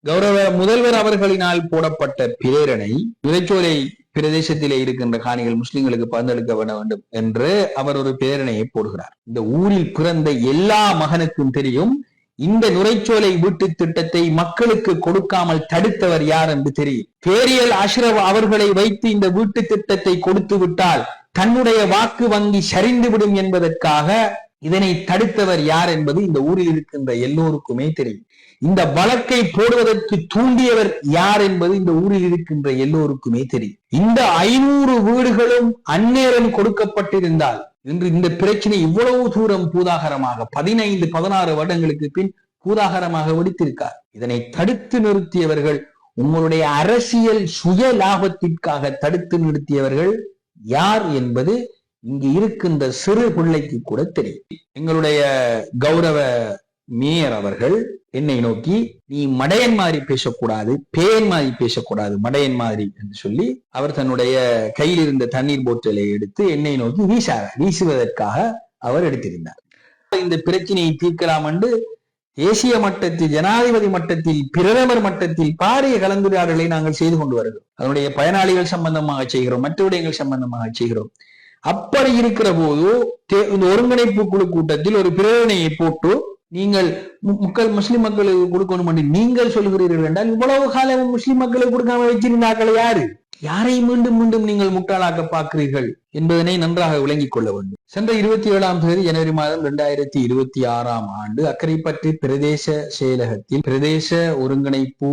கௌரவ முதல்வர் அவர்களினால் போடப்பட்ட பிரேரணை விதைச்சோலை பிரதேசத்திலே இருக்கின்ற காணிகள் முஸ்லிம்களுக்கு பகிர்ந்தளிக்க வேண்டும் என்று அவர் ஒரு பிரேரணையை போடுகிறார். இந்த ஊரில் பிறந்த எல்லா மகனுக்கும் தெரியும் இந்த நுரைச்சோலை வீட்டு திட்டத்தை மக்களுக்கு கொடுக்காமல் தடுத்தவர் யார் என்று தெரியும். பேரியல் அஷ்ரப் அவர்களை வைத்து இந்த வீட்டு திட்டத்தை கொடுத்து விட்டால் தன்னுடைய வாக்கு வங்கி சரிந்துவிடும் என்பதற்காக இதனை தடுத்தவர் யார் என்பது இந்த ஊரில் இருக்கின்ற எல்லோருக்குமே தெரியும். இந்த வழக்கை போடுவதற்கு தூண்டியவர் யார் என்பது இந்த ஊரில் இருக்கின்ற எல்லோருக்குமே தெரியும். இந்த 500 வீடுகளும் அந்நேரம் கொடுக்கப்பட்டிருந்தால் இன்று இந்த பிரச்சனை இவ்வளவு தூரம் பூதாகரமாக 15-16 வருடங்களுக்கு பின் பூதாகரமாக வெடித்திருக்கார். இதனை தடுத்து நிறுத்தியவர்கள் உங்களுடைய அரசியல் சுய லாபத்திற்காக தடுத்து நிறுத்தியவர்கள் யார் என்பது இங்கு இருக்கின்ற சிறு பிள்ளைக்கு கூட தெரியும். எங்களுடைய கௌரவ மேயர் அவர்கள் என்னை நோக்கி நீ மடையன் மாதிரி பேசக்கூடாது, பேயன் மாதிரி பேசக்கூடாது, மடையன் மாதிரி என்று சொல்லி அவர் தன்னுடைய கையில் இருந்த தண்ணீர் போத்தலை எடுத்து என்னை நோக்கி வீசுவதற்காக அவர் எடுத்திருந்தார். இந்த பிரச்சனையை தீர்க்கலாம் என்று தேசிய மட்டத்தில், ஜனாதிபதி மட்டத்தில், பிரதமர் மட்டத்தில் பாரிய கலந்துரையாடலை நாங்கள் செய்து கொண்டு வருகிறோம். அதனுடைய பயனாளிகள் சம்பந்தமாக செய்கிறோம், மற்ற விடயங்கள் சம்பந்தமாக செய்கிறோம். அப்படி இருக்கிற போது இந்த ஒருங்கிணைப்பு குழு கூட்டத்தில் ஒரு பிரேரணையை போட்டு நீங்கள் முஸ்லிம் மக்களுக்கு கொடுக்கணும் என்று நீங்கள் சொல்கிறீர்கள் என்றால் இவ்வளவு காலம் முஸ்லிம் மக்களுக்கு கொடுக்காம வச்சிருந்தாக்கள் யாரு? யாரை மீண்டும் மீண்டும் நீங்கள் முட்டாளாக்க பார்க்கிறீர்கள் என்பதனை நன்றாக விளங்கிக் கொள்ள வேண்டும். சென்ற 27ஆம் தேதி ஜனவரி மாதம் 2026ஆம் ஆண்டு அக்கரைப்பற்று பிரதேச செயலகத்தில் பிரதேச ஒருங்கிணைப்பு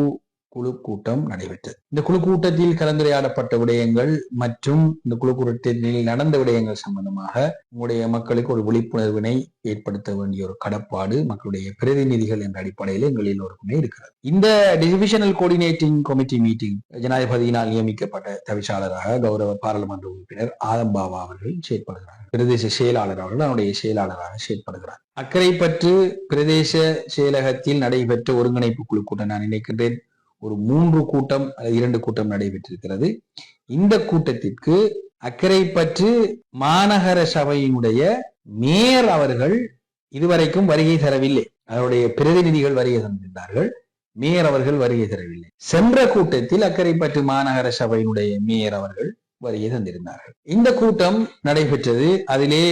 குழு கூட்டம் நடைபெற்றது. இந்த குழு கூட்டத்தில் கலந்துரையாடப்பட்ட விடயங்கள் மற்றும் இந்த குழு கூட்டத்தில் நடந்த விடயங்கள் சம்பந்தமாக உங்களுடைய மக்களுக்கு ஒரு விழிப்புணர்வினை ஏற்படுத்த வேண்டிய ஒரு கடப்பாடு மக்களுடைய பிரதிநிதிகள் என்ற அடிப்படையில் எங்கள் எல்லோருக்குமே இருக்கிறது. இந்த டிவிஷனல் கோஆர்டினேட்டிங் கமிட்டி மீட்டிங் ஜனாதிபதியினால் நியமிக்கப்பட்ட தவிசாளராக கௌரவ பாராளுமன்ற உறுப்பினர் ஆதம் பாவா அவர்கள் செயற்படுகிறார். பிரதேச செயலாளர் அவர்கள் அவருடைய செயலாளராக செயற்படுகிறார். அக்கரைப்பற்று பிரதேச செயலகத்தில் நடைபெற்ற ஒருங்கிணைப்பு குழு கூட்டம் நான் நினைக்கின்றேன் ஒரு 3 கூட்டம் அல்லது 2 கூட்டம் நடைபெற்றிருக்கிறது. இந்த கூட்டத்திற்கு அக்கரைப்பற்று மாநகர சபையினுடைய மேயர் அவர்கள் இதுவரைக்கும் வருகை தரவில்லை. அவருடைய பிரதிநிதிகள் வருகை தந்திருந்தார்கள், மேயர் அவர்கள் வருகை தரவில்லை. சென்ற கூட்டத்தில் அக்கரைப்பற்று மாநகர சபையினுடைய மேயர் அவர்கள் வருகை தந்திருந்தார்கள். இந்த கூட்டம் நடைபெற்றது. அதிலே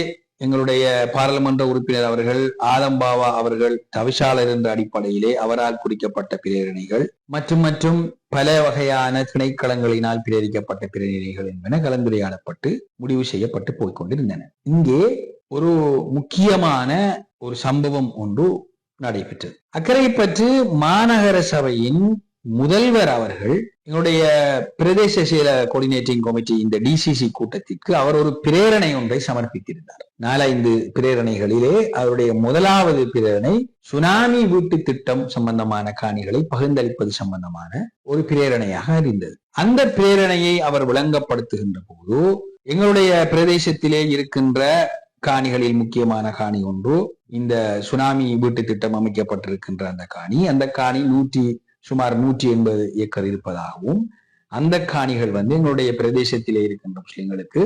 எங்களுடைய பாராளுமன்ற உறுப்பினர் அவர்கள் ஆதம்பாவா அவர்கள் தவிசாளர் என்ற அடிப்படையிலே அவரால் குறிக்கப்பட்ட பிரேரணைகள் மற்றும் பல வகையான திணைக்களங்களினால் பிரேரிக்கப்பட்ட பிரேரணைகள் என்பன கலந்துரையாடப்பட்டு முடிவு செய்யப்பட்டு போய்கொண்டிருந்தன. இங்கே ஒரு முக்கியமான ஒரு சம்பவம் ஒன்று நடைபெற்றது. அக்கரைப்பற்று மாநகர சபையின் முதல்வர் அவர்கள் எங்களுடைய பிரதேச செயல கோஆர்டினேட்டிங் கமிட்டி இந்த டிசிசி கூட்டத்திற்கு அவர் ஒரு பிரேரணை ஒன்றை சமர்ப்பித்திருந்தார். 4-5 பிரேரணைகளிலே அவருடைய முதலாவது பிரேரணை சுனாமி வீட்டு திட்டம் சம்பந்தமான காணிகளை பகிர்ந்தளிப்பது சம்பந்தமான ஒரு பிரேரணையாக இருந்தது. அந்த பிரேரணையை அவர் விளங்கப்படுத்துகின்ற போது எங்களுடைய பிரதேசத்திலே இருக்கின்ற காணிகளில் முக்கியமான காணி ஒன்று இந்த சுனாமி வீட்டு திட்டம் அமைக்கப்பட்டிருக்கின்ற அந்த காணி சுமார் 180 ஏக்கர் இருப்பதாகவும் அந்த காணிகள் எங்களுடைய பிரதேசத்திலே இருக்கின்ற முஸ்லிம்களுக்கு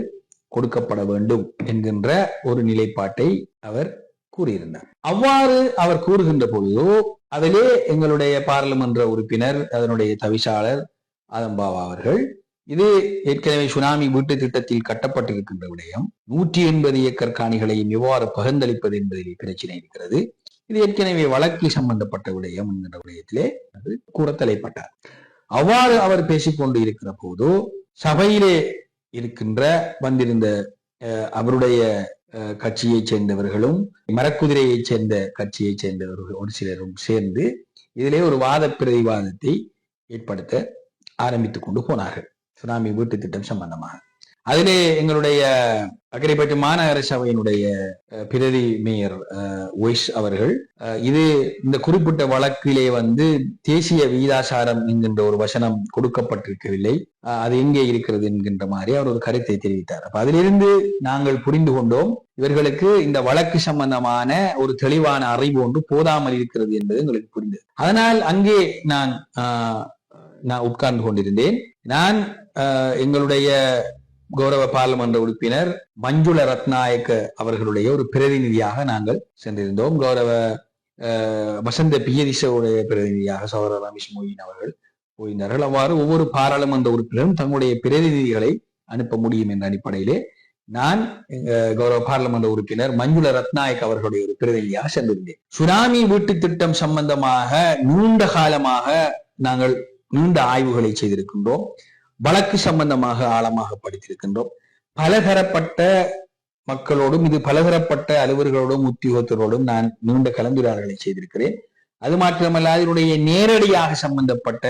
கொடுக்கப்பட வேண்டும் என்கின்ற ஒரு நிலைப்பாட்டை அவர் கூறியிருந்தார். அவ்வாறு அவர் கூறுகின்ற பொழுதோ அதிலே எங்களுடைய பாராளுமன்ற உறுப்பினர் அதனுடைய தவிசாளர் ஆதம்பாவா அவர்கள் இது ஏற்கனவே சுனாமி வீட்டு திட்டத்தில் கட்டப்பட்டிருக்கின்ற விடயம் 180 ஏக்கர் காணிகளையும் எவ்வாறு பகிர்ந்தளிப்பது என்பதில் பிரச்சனை இருக்கிறது, இது ஏற்கனவே வழக்கு சம்பந்தப்பட்ட விடயம் என்கிற விடயத்திலே கூற தலைப்பட்டார். அவ்வாறு அவர் பேசிக்கொண்டு இருக்கிற போது சபையிலே வந்திருந்த அவருடைய கட்சியைச் சேர்ந்தவர்களும் மரக்குதிரையைச் சேர்ந்த கட்சியைச் சேர்ந்தவர்கள் ஒரு சிலரும் சேர்ந்து இதிலே ஒரு வாத பிரதிவாதத்தை ஏற்படுத்த ஆரம்பித்துக் கொண்டு போனார்கள் சுனாமி வீட்டு திட்டம் சம்பந்தமாக. அதிலே எங்களுடைய அக்கரைப்பற்று மாநகர சபையினுடைய பிரதி மேயர் ஒய்ஸ் அவர்கள் இந்த குறிப்பிட்ட வழக்கிலே தேசிய விகிதாசாரம் என்கின்ற ஒரு வசனம் கொடுக்கப்பட்டிருக்கவில்லை, அது எங்கே இருக்கிறது என்கின்ற மாதிரி அவர் ஒரு கருத்தை தெரிவித்தார். அப்ப அதிலிருந்து நாங்கள் புரிந்து கொண்டோம் இவர்களுக்கு இந்த வழக்கு சம்பந்தமான ஒரு தெளிவான அறிவு ஒன்று போதாமல் இருக்கிறது என்பது எங்களுக்கு புரிந்தது. அதனால் அங்கே நான் உட்கார்ந்து கொண்டிருந்தேன். நான் எங்களுடைய கௌரவ பாராளுமன்ற உறுப்பினர் மஞ்சுள ரத்நாயக்க அவர்களுடைய ஒரு பிரதிநிதியாக நாங்கள் சென்றிருந்தோம். கௌரவ வசந்த பியதிசவுடைய பிரதிநிதியாக சகோதரர் ரமேஷ் மொய்தீன் அவர்கள் போயிருந்தார்கள். அவ்வாறு ஒவ்வொரு பாராளுமன்ற உறுப்பினரும் தங்களுடைய பிரதிநிதிகளை அனுப்ப முடியும் என்ற அடிப்படையிலே நான் கௌரவ பாராளுமன்ற உறுப்பினர் மஞ்சுள ரத்நாயக் அவர்களுடைய ஒரு பிரதிநிதியாக சென்றிருந்தேன். சுனாமி வீட்டு திட்டம் சம்பந்தமாக நீண்ட காலமாக நாங்கள் நீண்ட ஆய்வுகளை செய்திருக்கின்றோம். வழக்கு சம்பந்தமாக ஆழமாக படித்திருக்கின்றோம். பலதரப்பட்ட மக்களோடும் இது பலதரப்பட்ட அலுவலர்களோடும் உத்தியோகத்தரோடும் நான் நீண்ட கலந்துரையாடல்களை செய்திருக்கிறேன். அது மாத்திரமல்ல, அதனுடைய நேரடியாக சம்பந்தப்பட்ட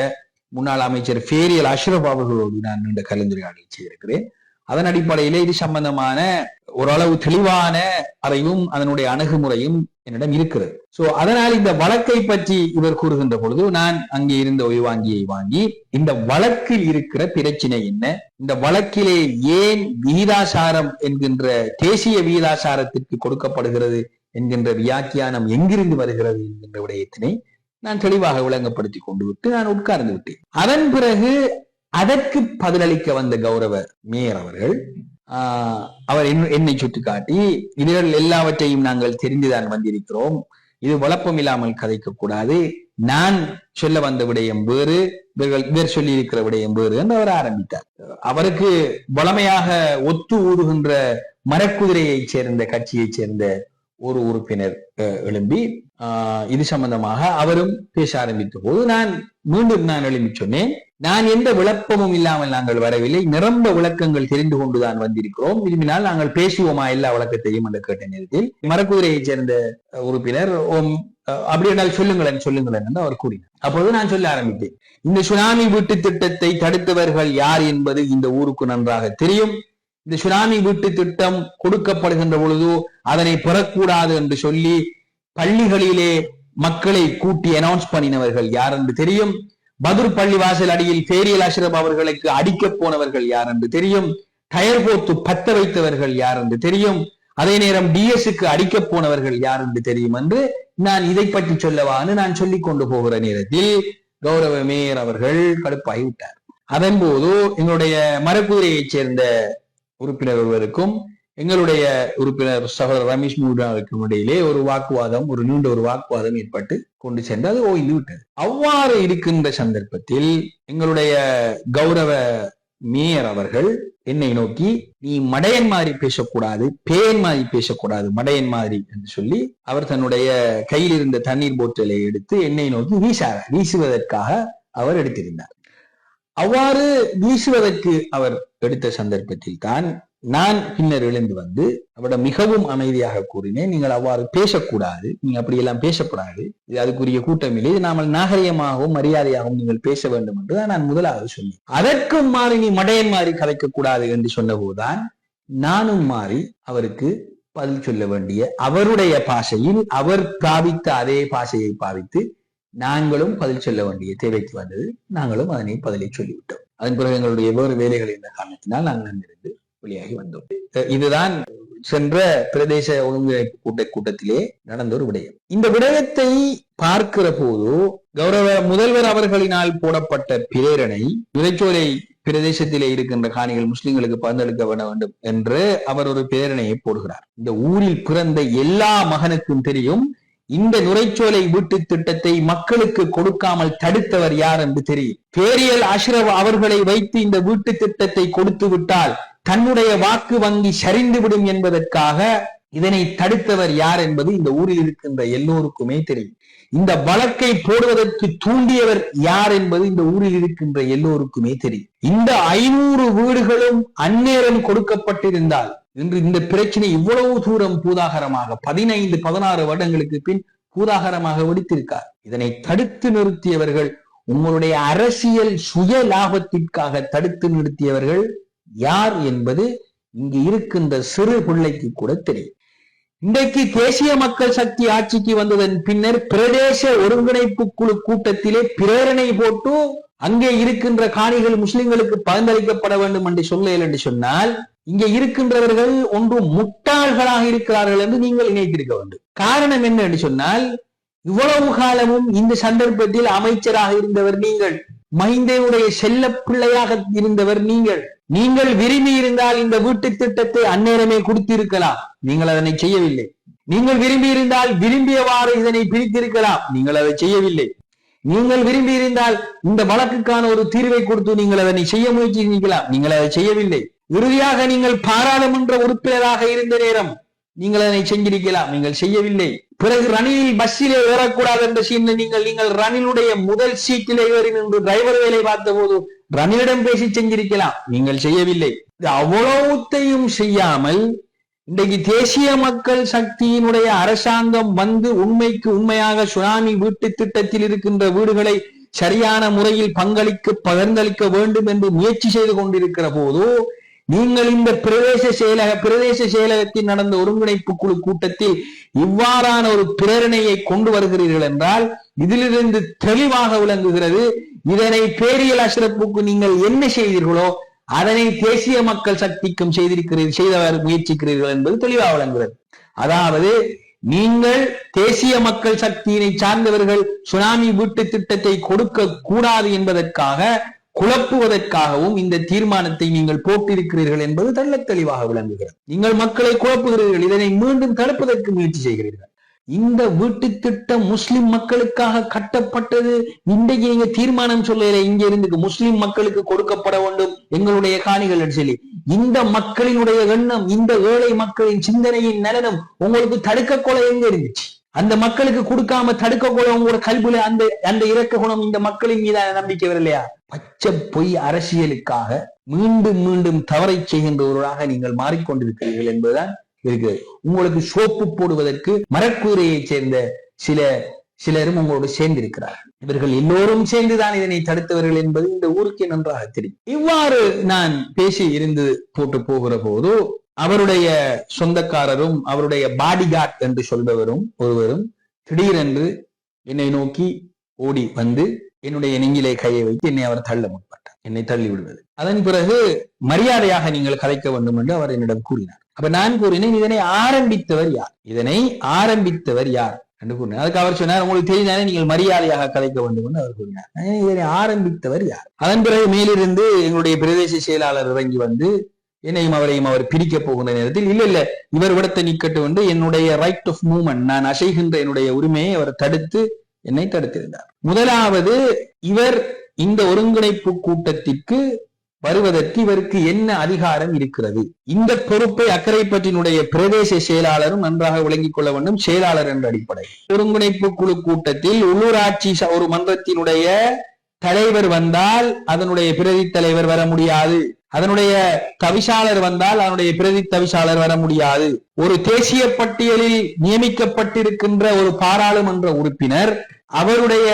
முன்னாள் அமைச்சர் ஃபேரியல் அஷ்ரப் அவர்களோடு நான் நீண்ட கலந்துரையாடலை செய்திருக்கிறேன். அதன் அடிப்படையிலே இது சம்பந்தமான ஓரளவு தெளிவான அறிவும் அதனுடைய அணுகுமுறையும் என்னிடம் இருக்கிறது. சோ அதனால் இந்த வழக்கை பற்றி இவர் கூறுகின்ற பொழுது நான் அங்கே இருந்த ஒய்வாங்கியை வாங்கி இந்த வழக்கில் இருக்கிற பிரச்சனை என்ன, இந்த வழக்கிலே ஏன் விகிதாசாரம் என்கின்ற தேசிய விகிதாசாரத்திற்கு கொடுக்கப்படுகிறது என்கின்ற வியாக்கியானம் எங்கிருந்து வருகிறது என்கின்ற விடயத்தினை நான் தெளிவாக விளங்கப்படுத்தி கொண்டு விட்டு நான் உட்கார்ந்து விட்டேன். அதன் பிறகு அதற்கு பதிலளிக்க வந்த கௌரவ மேயர் அவர்கள் அவர் என்னை சுட்டிக்காட்டி, இதுகள் எல்லாவற்றையும் நாங்கள் தெரிந்துதான் வந்திருக்கிறோம், இது வழப்பம் இல்லாமல் கதைக்க கூடாது, நான் சொல்ல வந்த விடயம் வேறு, இவர் சொல்லி இருக்கிற விடயம் வேறு என்று அவர் ஆரம்பித்தார். அவருக்கு வளமையாக ஒத்து ஊதுகின்ற மரக்குதிரையை சேர்ந்த கட்சியைச் சேர்ந்த ஒரு உறுப்பினர் எழும்பி இது சம்பந்தமாக அவரும் பேச ஆரம்பித்த போது நான் எழும்பி சொன்னேன், நான் எந்த விளப்பமும் இல்லாமல் நாங்கள் வரவில்லை, நிரம்ப விளக்கங்கள் தெரிந்து கொண்டுதான் வந்திருக்கிறோம், விரும்பினால் நாங்கள் பேசுவோமா எல்லா விளக்கத்தையும் என்று கேட்ட நேரத்தில் மரக்குதிரையைச் சேர்ந்த உறுப்பினர் அப்படி என்றால் சொல்லுங்களேன் என்று அவர் கூறினார். அப்போது நான் சொல்ல ஆரம்பித்தேன், இந்த சுனாமி வீட்டு திட்டத்தை தடுத்தவர்கள் யார் என்பது இந்த ஊருக்கு நன்றாக தெரியும். இந்த சுனாமி வீட்டு திட்டம் கொடுக்கப்படுகின்ற பொழுது அதனை பெறக்கூடாது என்று சொல்லி பள்ளிகளிலே மக்களை கூட்டி அனௌன்ஸ் பண்ணினவர்கள் யார் என்று தெரியும். பதுர் பள்ளிவாசல் அடியில் ஃபேரியல் அஷ்ரப் அவர்களுக்கு அடிக்க போனவர்கள் யார் என்று தெரியும். டயர் போத்து பத்த வைத்தவர்கள் யார் என்று தெரியும். அதே நேரம் டிஎஸ்க்கு அடிக்க போனவர்கள் யார் என்று தெரியும் என்று நான் இதை பற்றி சொல்லவான்னு நான் சொல்லிக் கொண்டு போகிற நேரத்தில் கௌரவ மேயர் அவர்கள் கடுப்பாகி விட்டார். அதன் போது எங்களுடைய மரக்குதிரையைச் சேர்ந்த உறுப்பினர் ஒருவருக்கும் எங்களுடைய உறுப்பினர் சகோதரர் ரமேஷ் மொய்தீனுக்கும் இடையிலே ஒரு நீண்ட வாக்குவாதம் ஏற்பட்டு கொண்டு சென்று அது ஓய்ந்து விட்டது. அவ்வாறு இருக்கின்ற சந்தர்ப்பத்தில் எங்களுடைய கௌரவ மேயர் அவர்கள் என்னை நோக்கி, நீ மடையன் மாதிரி பேசக்கூடாது, பேயன் மாதிரி பேசக்கூடாது, மடையன் மாதிரி என்று சொல்லி அவர் தன்னுடைய கையில் இருந்த தண்ணீர் போத்தலை எடுத்து என்னை நோக்கி வீசுவதற்காக அவர் எடுத்திருந்தார். அவ்வாறு வீசுவதற்கு அவர் எடுத்த சந்தர்ப்பத்தில் தான் நான் பின்னர் எழுந்து வந்து அவரிடம் மிகவும் அமைதியாக கூறினேன், நீங்கள் அவ்வாறு பேசக்கூடாது, நீங்க அப்படியெல்லாம் பேசக்கூடாது, இது அதுக்குரிய கூட்டம் இல்லை, நாமல் நாகரிகமாகவும் மரியாதையாகவும் நீங்கள் பேச வேண்டும் என்றுதான் நான் முதலாவது சொன்னேன். அதற்கும் மாறி நீ மடையன் மாறி கலைக்க கூடாது என்று சொன்ன போதுதான் நானும் மாறி அவருக்கு பதில் சொல்ல வேண்டிய அவருடைய பாஷையில் அவர் பாவித்த அதே பாஷையை பாவித்து நாங்களும் பதில் சொல்ல வேண்டிய தேவைக்கு வந்தது. நாங்களும் அதனை பதிலை சொல்லிவிட்டோம். அதன் பிறகு எங்களுடைய வேறு வேலைகள் என்ற காரணத்தினால் நாங்கள் அங்கிருந்து வெளியாகி வந்தோம். இதுதான் சென்ற பிரதேச ஒழுங்கிணைப்பு கூட்டத்திலே நடந்த ஒரு விடயம். இந்த விடயத்தை பார்க்கிற போது கௌரவ முதல்வர் அவர்களினால் போடப்பட்ட பிரேரணை, விதைச்சோலை பிரதேசத்திலே இருக்கின்ற காணிகள் முஸ்லிம்களுக்கு பகிர்ந்தளிக்க வேண்டும் என்று அவர் ஒரு பிரேரணையை போடுகிறார். இந்த ஊரில் பிறந்த எல்லா மகனுக்கும் தெரியும், இந்த நுரைச்சோலை வீட்டு திட்டத்தை மக்களுக்கு கொடுக்காமல் தடுத்தவர் யார் என்று தெரியும். ஃபேரியல் அஷ்ரப் அவர்களை வைத்து இந்த வீட்டு திட்டத்தை கொடுத்து விட்டால் தன்னுடைய வாக்கு வங்கி சரிந்துவிடும் என்பதற்காக இதனை தடுத்தவர் யார் என்பது இந்த ஊரில் இருக்கின்ற எல்லோருக்குமே தெரியும். இந்த வழக்கை போடுவதற்கு தூண்டியவர் யார் என்பது இந்த ஊரில் இருக்கின்ற எல்லோருக்குமே தெரியும். இந்த 500 வீடுகளும் அந்நேரம் கொடுக்கப்பட்டிருந்தால் இன்று இந்த பிரச்சனை இவ்வளவு தூரம் பூதாகரமாக 15-16 வருடங்களுக்கு பின் பூதாகரமாக வெடித்திருக்கார். இதனை தடுத்து நிறுத்தியவர்கள், உங்களுடைய அரசியல் சுய லாபத்திற்காக தடுத்து நிறுத்தியவர்கள் யார் என்பது இங்கு இருக்கின்ற சிறு பிள்ளைக்கு கூட தெரியும். இன்றைக்கு தேசிய மக்கள் சக்தி ஆட்சிக்கு வந்ததன் பின்னர் பிரதேச ஒருங்கிணைப்பு குழு கூட்டத்திலே பிரேரணை போட்டு அங்கே இருக்கின்ற காணிகள் முஸ்லிம்களுக்கு பகிர்ந்தளிக்கப்பட வேண்டும் என்று சொல்லல என்று சொன்னால், இங்கே இருக்கின்றவர்கள் ஒன்று முட்டாள்களாக இருக்கிறார்கள் என்று நீங்கள் நினைத்திருக்க வேண்டும். காரணம் என்ன என்று சொன்னால், இவ்வளவு காலமும் இந்த சந்தர்ப்பத்தில் அமைச்சராக இருந்தவர் நீங்கள், மஹிந்தனுடைய செல்ல பிள்ளையாக இருந்தவர் நீங்கள் விரும்பி இருந்தால் இந்த வீட்டு திட்டத்தை அந்நேரமே கொடுத்திருக்கலாம். நீங்கள் அதனை செய்யவில்லை. நீங்கள் விரும்பி இருந்தால் விரும்பியவாறு இதனை பிரித்திருக்கலாம், நீங்கள் அதை செய்யவில்லை. நீங்கள் விரும்பி இருந்தால் இந்த வழக்குக்கான ஒரு தீர்வை கொடுத்து நீங்கள் அதனை செய்ய முயற்சிக்கலாம், நீங்கள் அதை செய்யவில்லை. இறுதியாக நீங்கள் பாராளுமன்ற உறுப்பினராக இருந்த நேரம் நீங்கள் அதனை செஞ்சிருக்கலாம், நீங்கள் செய்யவில்லை. பிறகு ரணிலில் பஸ்ஸிலே ஏறக்கூடாது என்ற சீனில் நீங்கள் ரணிலுடைய முதல் சீட்டிலே ஏறி நின்று டிரைவர் வேலை பார்த்த போது ரணிலிடம் பேசி செஞ்சிருக்கலாம், நீங்கள் செய்யவில்லை. அவ்வளவுத்தையும் செய்யாமல் இன்றைக்கு தேசிய மக்கள் சக்தியினுடைய அரசாங்கம் வந்து உண்மைக்கு உண்மையாக சுனாமி வீட்டு திட்டத்தில் இருக்கின்ற வீடுகளை சரியான முறையில் பகிர்ந்தளிக்க வேண்டும் என்று முயற்சி செய்து கொண்டிருக்கிற போது நீங்கள் இந்த பிரதேச செயலகத்தில் நடந்த ஒருங்கிணைப்பு குழு கூட்டத்தில் இவ்வாறான ஒரு பிரேரணையை கொண்டு வருகிறீர்கள் என்றால் இதிலிருந்து தெளிவாக விளங்குகிறது, இதனை பேரியல் அஷ்ரப்புக்கு நீங்கள் என்ன செய்தீர்களோ அதனை தேசிய மக்கள் சக்திக்கும் செய்தவர் முயற்சிக்கிறீர்கள் என்பது தெளிவாக விளங்குகிறது. அதாவது நீங்கள் தேசிய மக்கள் சக்தியினை சார்ந்தவர்கள் சுனாமி வீட்டு திட்டத்தை கொடுக்க கூடாது என்பதற்காக குழப்புவதற்காகவும் இந்த தீர்மானத்தை நீங்கள் போட்டிருக்கிறீர்கள் என்பது தெள்ள தெளிவாக விளங்குகிறது. நீங்கள் மக்களை குழப்புகிறீர்கள், இதனை மீண்டும் தடுப்பதற்கு முயற்சி செய்கிறீர்கள். இந்த வீட்டு திட்டம் முஸ்லிம் மக்களுக்காக கட்டப்பட்டது. இன்றைக்கு நீங்க தீர்மானம் சொல்லல, இங்க இருந்து முஸ்லிம் மக்களுக்கு கொடுக்கப்பட வேண்டும் எங்களுடைய காணிகள் சொல்லி, இந்த மக்களினுடைய எண்ணம், இந்த ஏழை மக்களின் சிந்தனையின் நலனும் உங்களுக்கு தடுக்க கொலை எங்க இருந்துச்சு? அந்த மக்களுக்கு கொடுக்காம தடுக்க கொலை உங்களோட கல்வியில அந்த இரக்க குணம் இந்த மக்களின் மீதான நம்பிக்கை வரலையா? பச்சை பொய் அரசியலுக்காக மீண்டும் மீண்டும் தவறை செய்கின்றவர்களாக நீங்கள் மாறிக்கொண்டிருக்கிறீர்கள் என்பதுதான் இருக்கிறது. உங்களுக்கு சோப்பு போடுவதற்கு மரக்கூரையை சேர்ந்த சிலரும் உங்களோடு சேர்ந்திருக்கிறார்கள். இவர்கள் எல்லோரும் சேர்ந்துதான் இதனை தடுத்தவர்கள் என்பது இந்த ஊருக்கு நன்றாக தெரியும். இவ்வாறு நான் பேசி இருந்து போட்டு போகிற போது அவருடைய சொந்தக்காரரும் அவருடைய பாடிகார்ட் என்று சொல்பவரும் ஒருவரும் திடீரென்று என்னை நோக்கி ஓடி வந்து என்னுடைய நெஞ்சிலே கையை வைத்து என்னை அவர் தள்ள முற்பட்டார், என்னை தள்ளி விடுவது. அதன் பிறகு மரியாதையாக நீங்கள் கதைக்க வேண்டும் என்று அவர் என்னிடம் கூறினார். அப்ப நான் கூறினேன், இதனை ஆரம்பித்தவர் யார் என்று கூறினார். அதுக்கு அவர் சொன்னார், உங்களுக்கு தெரிந்தானே நீங்கள் மரியாதையாக கதைக்க வேண்டும் என்று அவர் கூறினார். இதனை ஆரம்பித்தவர் யார்? அதன் பிறகு மேலிருந்து எங்களுடைய பிரதேச செயலாளர் இறங்கி வந்து என்னையும் அவரையும் அவர் பிரிக்க போகின்ற நேரத்தில் இல்ல இவர் விடத்தை நிக்கட்டும் என்று என்னுடைய ரைட் ஆஃப் மூவ்மெண்ட், நான் அசைகின்ற என்னுடைய உரிமையை அவர் என்னை தடுத்திருந்தார். முதலாவது, இவர் இந்த ஒருங்கிணைப்பு கூட்டத்திற்கு வருவதற்கு இவருக்கு என்ன அதிகாரம் இருக்கிறது? இந்த பொறுப்பை அக்கரைப்பற்றினுடைய பிரதேச செயலாளரும் நன்றாக விளங்கிக் கொள்ள வேண்டும். செயலாளர் என்ற அடிப்படை ஒருங்கிணைப்பு குழு கூட்டத்தில் உள்ளூராட்சி ஒரு மன்றத்தினுடைய தலைவர் வந்தால் அதனுடைய பிரதி தலைவர் வர முடியாது, அதனுடைய தவிசாளர் வந்தால் அதனுடைய பிரதி தவிசாளர் வர முடியாது. ஒரு தேசிய பட்டியலில் நியமிக்கப்பட்டிருக்கின்ற ஒரு பாராளுமன்ற உறுப்பினர் அவருடைய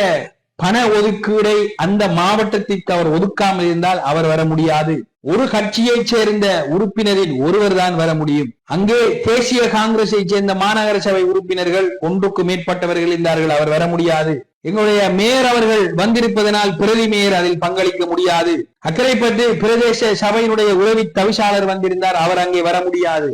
பண ஒதுக்கீடை அந்த மாவட்டத்திற்கு அவர் ஒதுக்காமல் இருந்தால் அவர் வர முடியாது. ஒரு கட்சியைச் சேர்ந்த உறுப்பினரில் ஒருவர் தான் வர முடியும். அங்கே தேசிய காங்கிரஸை சேர்ந்த மாநகர சபை உறுப்பினர்கள் ஒன்றுக்கு மேற்பட்டவர்கள் இருந்தார்கள், அவர் வர முடியாது. எங்களுடைய மேயர் அவர்கள் வந்திருப்பதனால் பிரதி மேயர் அதில் பங்களிக்க முடியாது. அக்கரைப்பட்டு பிரதேச சபையினுடைய உதவி தவிசாளர் வந்திருந்தார், அவர் அங்கே வர முடியாது.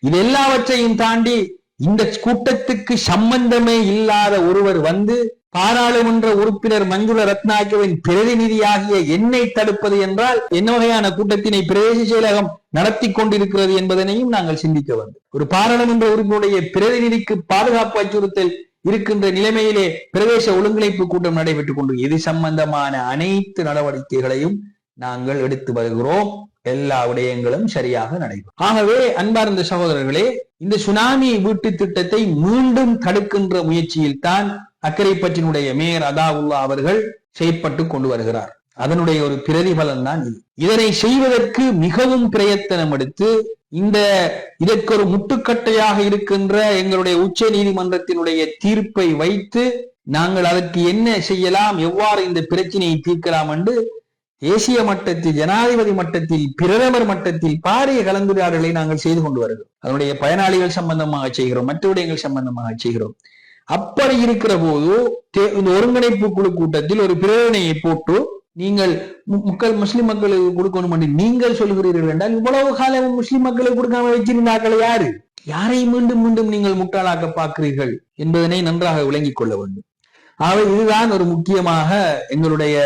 இது எல்லாவற்றையும் தாண்டி இந்த கூட்டத்துக்கு சம்பந்தமே இல்லாத ஒருவர் வந்து பாராளுமன்ற உறுப்பினர் மஞ்சுள ரத்நாயக்கவின் பிரதிநிதியாகிய என்னை தடுப்பது என்றால் என்ன வகையான கூட்டத்தினை பிரதேச செயலகம் நடத்தி கொண்டிருக்கிறது என்பதனையும் நாங்கள் சிந்திக்க வேண்டும். ஒரு பாராளுமன்ற உறுப்பினுடைய பிரதிநிதிக்கு பாதுகாப்பு அச்சுறுத்தல் இருக்கின்ற நிலைமையிலே பிரதேச ஒருங்கிணைப்பு கூட்டம் நடைபெற்றுக் கொண்டு இது சம்பந்தமான அனைத்து நடவடிக்கைகளையும் நாங்கள் எடுத்து வருகிறோம். எல்லா விடயங்களும் சரியாக நடைபெறும். ஆகவே அன்பார்ந்த சகோதரர்களே, இந்த சுனாமி வீட்டு திட்டத்தை மீண்டும் தடுக்கின்ற முயற்சியில் தான் அக்கரைப்பற்றினுடைய மேயர் அதாவுல்லா அவர்கள் செயற்பட்டு கொண்டு வருகிறார். அதனுடைய ஒரு பிரதிபலன் தான் இது. இதனை செய்வதற்கு மிகவும் பிரயத்தனம் எடுத்து இதற்கு ஒரு முட்டுக்கட்டையாக இருக்கின்ற எங்களுடைய உச்ச நீதிமன்றத்தினுடைய தீர்ப்பை வைத்து நாங்கள் அதற்கு என்ன செய்யலாம், எவ்வாறு இந்த பிரச்சனையை தீர்க்கலாம் என்று தேசிய மட்டத்தில், ஜனாதிபதி மட்டத்தில், பிரதமர் மட்டத்தில் பாரிய கலந்துரையாடலை நாங்கள் செய்து கொண்டு வருகிறோம். அதனுடைய பயனாளிகள் சம்பந்தமாக செய்கிறோம், மற்ற விடயங்கள் சம்பந்தமாக செய்கிறோம். அப்படி இருக்கிற போது இந்த ஒருங்கிணைப்பு குழு கூட்டத்தில் ஒரு பிரேரணையை போட்டு நீங்கள் முஸ்லிம் மக்களுக்கு கொடுக்கணும் என்று நீங்கள் சொல்கிறீர்கள் என்றால் இவ்வளவு காலம் முஸ்லிம் மக்களுக்கு கொடுக்காம வச்சிருந்தார்கள் யாரு? யாரை மீண்டும் மீண்டும் நீங்கள் முட்டாளாக்க பார்க்கிறீர்கள் என்பதனை நன்றாக விளங்கிக் கொள்ள வேண்டும். ஆகவே இதுதான் ஒரு முக்கியமாக எங்களுடைய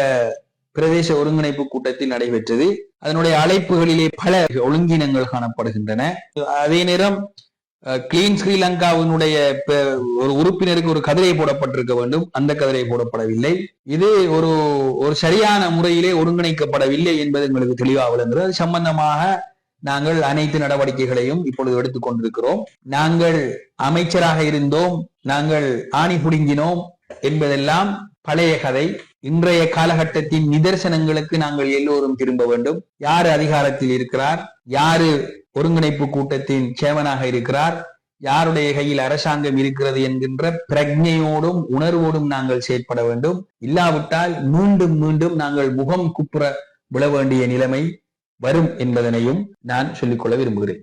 பிரதேச ஒருங்கிணைப்பு கூட்டத்தில் நடைபெற்றது. அதனுடைய அழைப்புகளிலே பல ஒழுங்கினங்கள் காணப்படுகின்றன. அதே நேரம் கிளீன் ஸ்ரீலங்காவினுடைய ஒரு உறுப்பினருக்கு ஒரு கதிரை போடப்பட்டிருக்க வேண்டும், அந்த கதிரை போடப்படவில்லை. இது ஒரு ஒரு சரியான முறையிலே ஒருங்கிணைக்கப்படவில்லை என்பது எங்களுக்கு தெளிவாக விளங்குகிறது. அது சம்பந்தமாக நாங்கள் அனைத்து நடவடிக்கைகளையும் இப்பொழுது எடுத்துக் கொண்டிருக்கிறோம். நாங்கள் அமைச்சராக இருந்தோம், நாங்கள் ஆணி புடுங்கினோம் என்பதெல்லாம் பழைய கதை. இன்றைய காலகட்டத்தின் நிதர்சனங்களுக்கு நாங்கள் எல்லோரும் திரும்ப வேண்டும். யாரு அதிகாரத்தில் இருக்கிறார், யாரு ஒருங்கிணைப்பு கூட்டத்தின் சேவனாக இருக்கிறார், யாருடைய கையில் அரசாங்கம் இருக்கிறது என்கின்ற பிரஜையோடும் உணர்வோடும் நாங்கள் செயற்பட வேண்டும். இல்லாவிட்டால் மீண்டும் மீண்டும் நாங்கள் முகம் குப்புற விழ வேண்டிய நிலைமை வரும் என்பதனையும் நான் சொல்லிக்கொள்ள விரும்புகிறேன்.